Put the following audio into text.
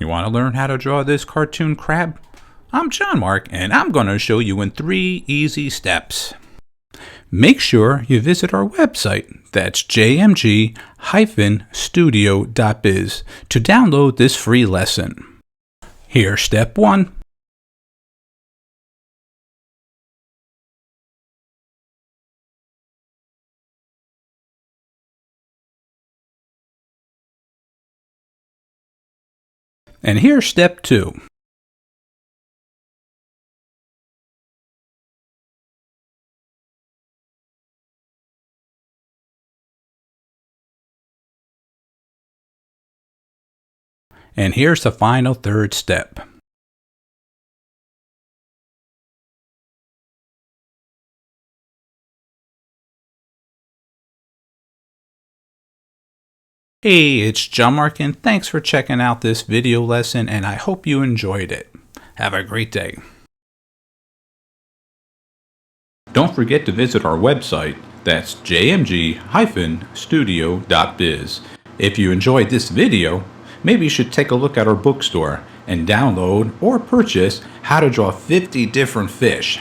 You want to learn how to draw this cartoon crab? I'm John-Marc, and I'm going to show you in 3 easy steps. Make sure you visit our website, that's jmg-studio.biz, to download this free lesson. Here's step 1. And here's step 2. And here's the final 3rd step. Hey, it's John-Marc, and thanks for checking out this video lesson, and I hope you enjoyed it. Have a great day. Don't forget to visit our website, that's jmg-studio.biz. If you enjoyed this video, maybe you should take a look at our bookstore and download or purchase How to Draw 50 Different Fish.